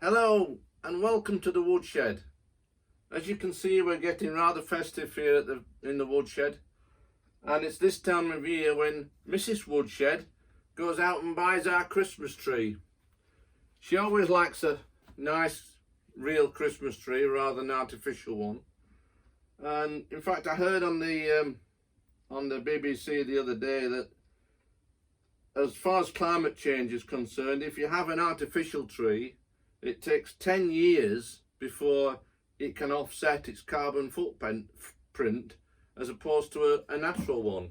Hello and welcome to the woodshed. As you can see, we're getting rather festive here in the woodshed, and it's this time of year when Mrs. Woodshed goes out and buys our Christmas tree. She always likes a nice real Christmas tree rather than an artificial one. And in fact, I heard on the BBC the other day that as far as climate change is concerned, if you have an artificial tree, it takes 10 years before it can offset its carbon footprint as opposed to a natural one.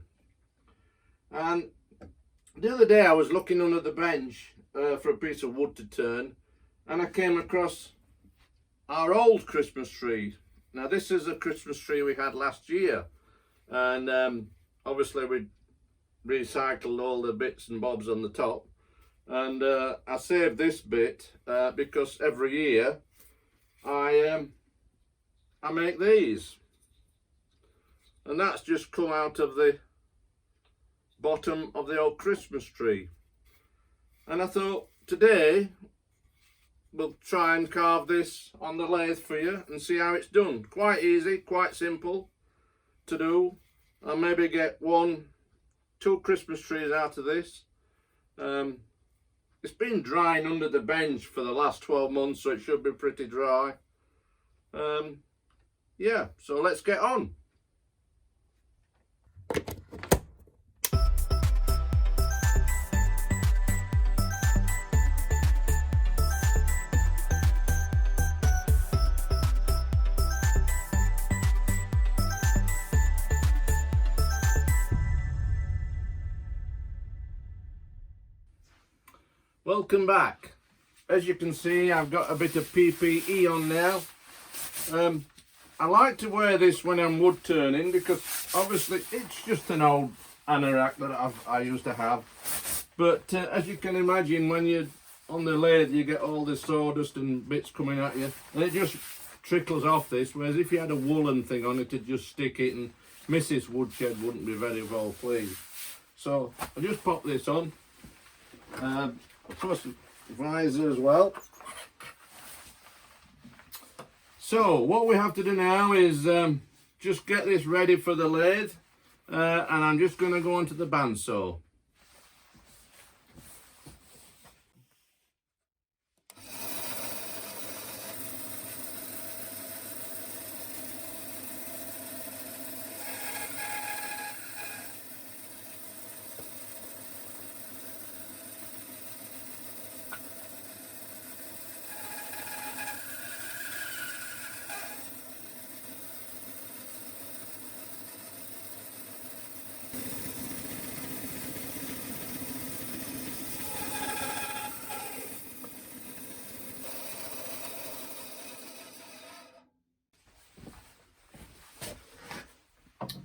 And the other day I was looking under the bench for a piece of wood to turn, and I came across our old Christmas tree. Now this is a Christmas tree we had last year, and obviously we recycled all the bits and bobs on the top. And I saved this bit because every year I make these, and that's just come out of the bottom of the old Christmas tree. And I thought today we'll try and carve this on the lathe for you and see how it's done. Quite easy, quite simple to do. I'll maybe get 1-2 Christmas trees out of this. It's been drying under the bench for the last 12 months, so it should be pretty dry. Yeah, so let's get on. Welcome back. As you can see, I've got a bit of PPE on now. I like to wear this when I'm wood turning because obviously it's just an old anorak that I used to have. But as you can imagine, when you're on the lathe you get all this sawdust and bits coming at you, and it just trickles off this, whereas if you had a woolen thing on it, it'd just stick it, and Mrs. Woodshed wouldn't be very well pleased. So I just pop this on. Of course, visor as well. So what we have to do now is just get this ready for the lathe, and I'm just going to go onto the bandsaw.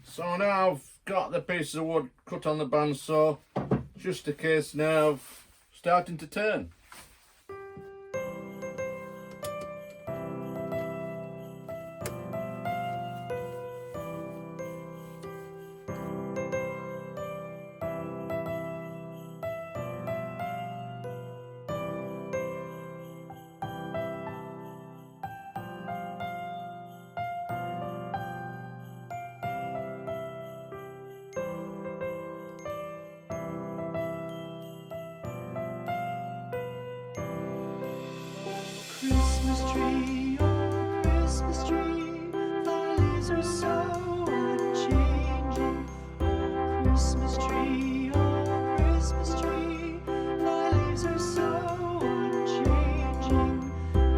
So now I've got the piece of wood cut on the bandsaw, just a case now of starting to turn. Christmas tree, oh Christmas tree, thy leaves are so unchanging. Oh Christmas tree, thy leaves are so unchanging.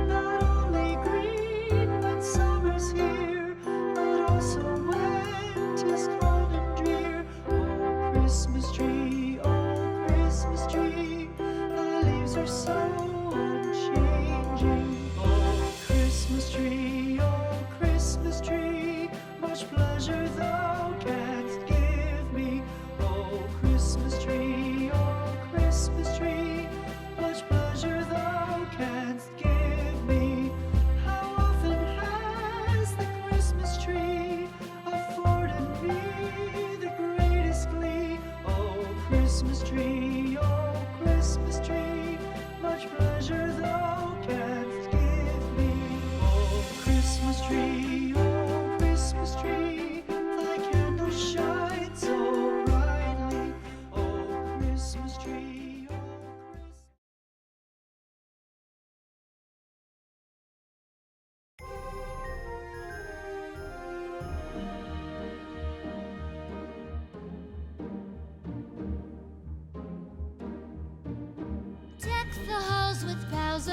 Not only green when summer's here, but also when 'tis cold and drear. Oh Christmas tree, thy leaves are so unchanging. Oh Christmas tree, much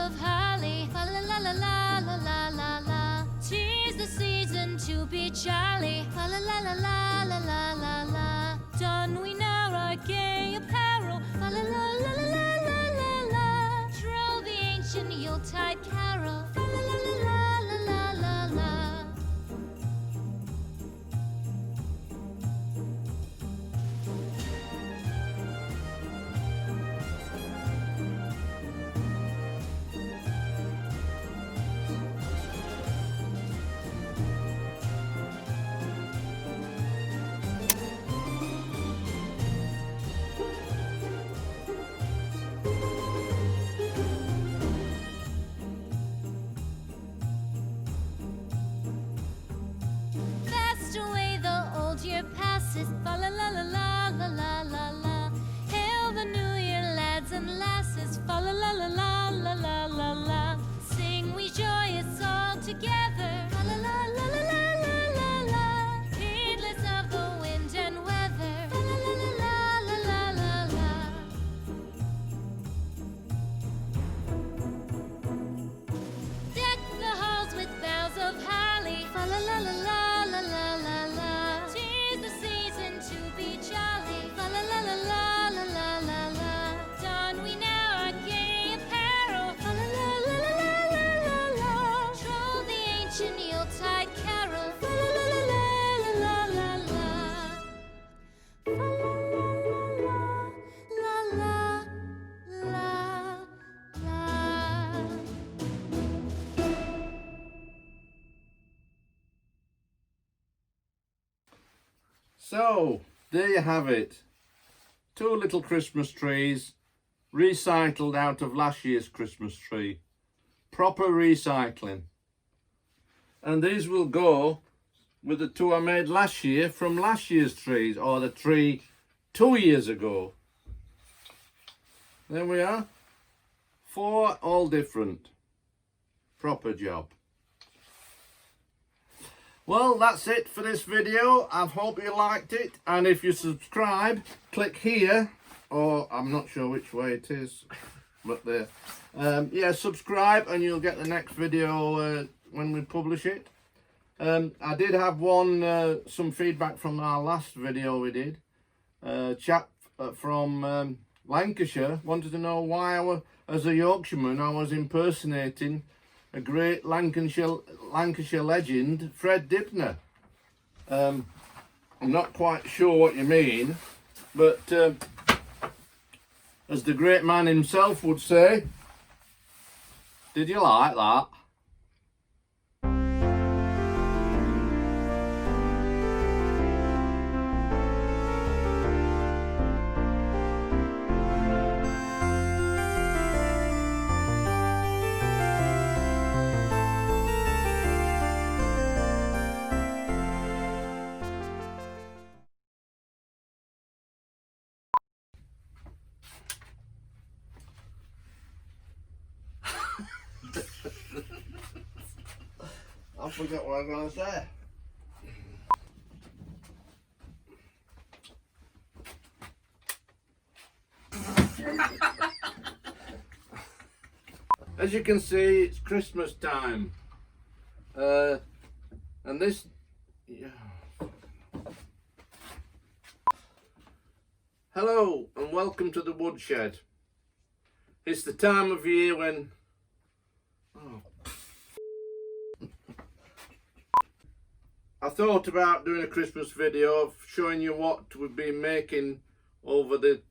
of holly. Fa la la la la la la la la. 'Tis the season to be jolly. Fa la la la la la la la la. Don we now our gay apparel. Fa la la la la la la la la. Troll the ancient Yuletide carol. Fa la la la la la la la la. Fast away the old year passes. Fa la la la la la la la la. Hail the new year, lads and lasses. Fa la la la la la la la la. Sing we joyous all together. Fa la la la la la la la la. Heedless of the wind and weather. Fa la la la la la la la la. Deck the halls with boughs of holly. Fa la la la la la la la la. 'Tis the season to be jolly. Fa la la la la la la la la. Don we now our gay apparel. Fa la la la la la la la la. Troll the ancient Yuletide carol. Fa la la la la la la la la. Fa la la la la la la la. So, there you have it. 2 little Christmas trees recycled out of last year's Christmas tree. Proper recycling. And these will go with the 2 I made last year from last year's trees, or the tree 2 years ago. There we are. 4 all different. Proper job. Well, that's it for this video. I hope you liked it, and if you subscribe, click here, or I'm not sure which way it is, but there. Yeah, subscribe and you'll get the next video when we publish it. I did have some feedback from our last video we did. Chap from Lancashire wanted to know why as a Yorkshireman I was impersonating a great Lancashire legend, Fred Dibnah. I'm not quite sure what you mean, but as the great man himself would say, did you like that? I forgot what I was going to say. As you can see, it's Christmas time. And this... Yeah. Hello and welcome to the woodshed. It's the time of year when... Oh. I thought about doing a Christmas video of showing you what we've been making over the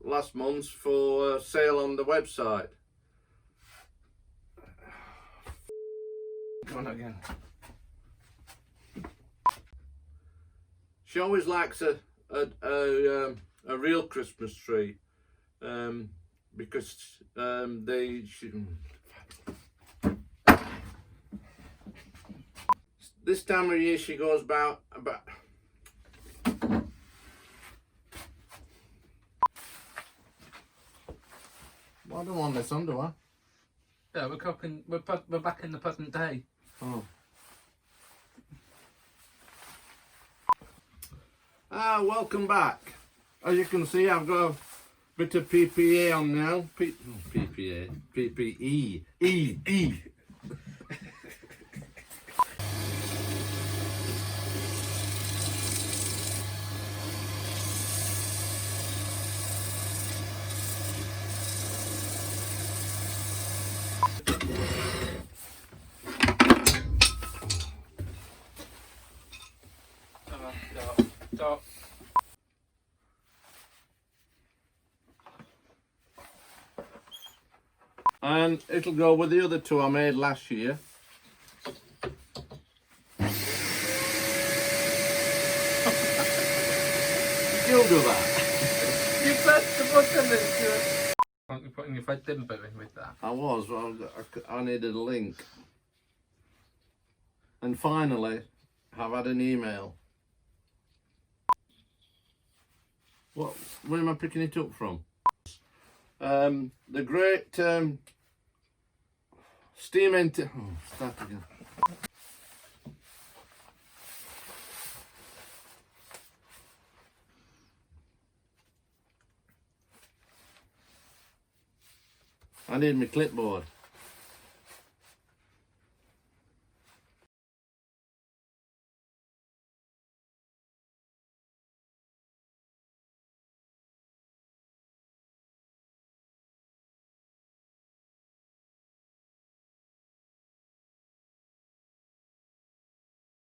last months for sale on the website. Come on again. She always likes a real Christmas tree because this time of year she goes about well, I don't want this underwear. Yeah, we're back in the present day. Oh. Welcome back. As you can see, I've got Bit of PPA on now. PPA. PPE. E. Stop. And it'll go with the other two I made last year. You'll do that. You pressed the button that's good. Aren't you putting your Fred Dimber in with that? I was, but I needed a link. And finally, I've had an email. Where am I picking it up from? The great steam engine. Oh, start again. I need my clipboard.